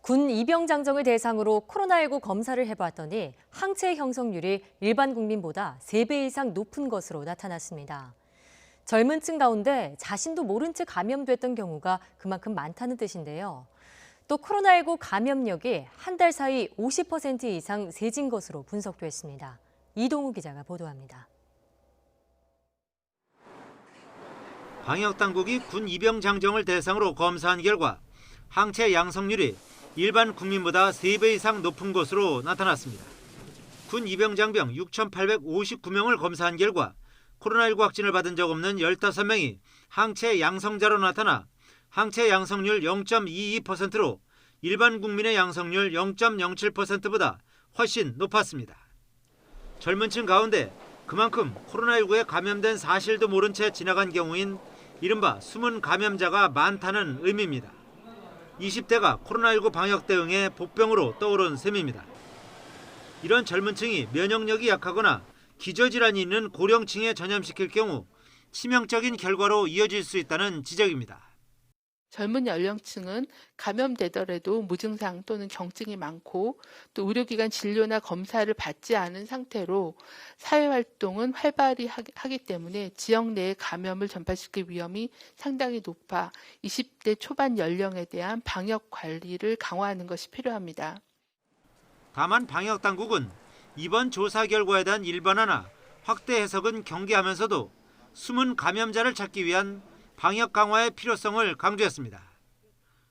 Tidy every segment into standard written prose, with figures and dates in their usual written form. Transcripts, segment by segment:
군 입영장정을 대상으로 코로나19 검사를 해봤더니 항체 형성률이 일반 국민보다 3배 이상 높은 것으로 나타났습니다. 젊은 층 가운데 자신도 모른 채 감염됐던 경우가 그만큼 많다는 뜻인데요. 또 코로나19 감염력이 한 달 사이 50% 이상 세진 것으로 분석됐습니다. 이동우 기자가 보도합니다. 방역당국이 군 입영장정을 대상으로 검사한 결과 항체 양성률이 일반 국민보다 3배 이상 높은 것으로 나타났습니다. 군 입영장병 6,859명을 검사한 결과 코로나19 확진을 받은 적 없는 15명이 항체 양성자로 나타나 항체 양성률 0.22%로 일반 국민의 양성률 0.07%보다 훨씬 높았습니다. 젊은 층 가운데 그만큼 코로나19에 감염된 사실도 모른 채 지나간 경우인 이른바 숨은 감염자가 많다는 의미입니다. 20대가 코로나19 방역 대응에 복병으로 떠오른 셈입니다. 이런 젊은 층이 면역력이 약하거나 기저질환이 있는 고령층에 전염시킬 경우 치명적인 결과로 이어질 수 있다는 지적입니다. 젊은 연령층은 감염되더라도 무증상 또는 경증이 많고 또 의료기관 진료나 검사를 받지 않은 상태로 사회활동은 활발히 하기 때문에 지역 내에 감염을 전파시킬 위험이 상당히 높아 20대 초반 연령에 대한 방역 관리를 강화하는 것이 필요합니다. 다만 방역당국은 이번 조사 결과에 대한 일반화나 확대 해석은 경계하면서도 숨은 감염자를 찾기 위한 방역 강화의 필요성을 강조했습니다.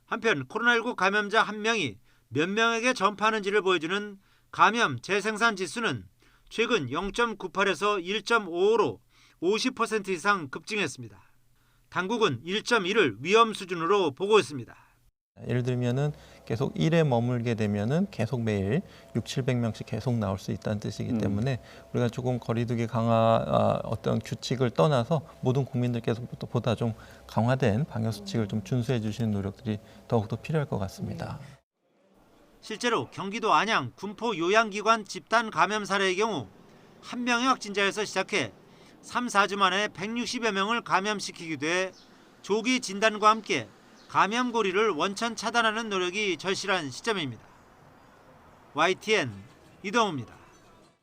한편 코로나19 감염자 1명이 몇 명에게 전파하는지를 보여주는 감염 재생산 지수는 최근 0.98에서 1.55로 50% 이상 급증했습니다. 당국은 1.1을 위험 수준으로 보고 있습니다. 예를 들면은 계속 1에 머물게 되면은 계속 매일 600~700명씩 계속 나올 수 있다는 뜻이기 때문에 우리가 조금 거리두기 강화 어떤 규칙을 떠나서 모든 국민들께서부터 보다 좀 강화된 방역 수칙을 좀 준수해 주시는 노력들이 더욱더 필요할 것 같습니다. 실제로 경기도 안양 군포 요양기관 집단 감염 사례의 경우 한 명의 확진자에서 시작해 3, 4주 만에 160여 명을 감염시키기도 해 조기 진단과 함께 감염 고리를 원천 차단하는 노력이 절실한 시점입니다. YTN 이동우입니다.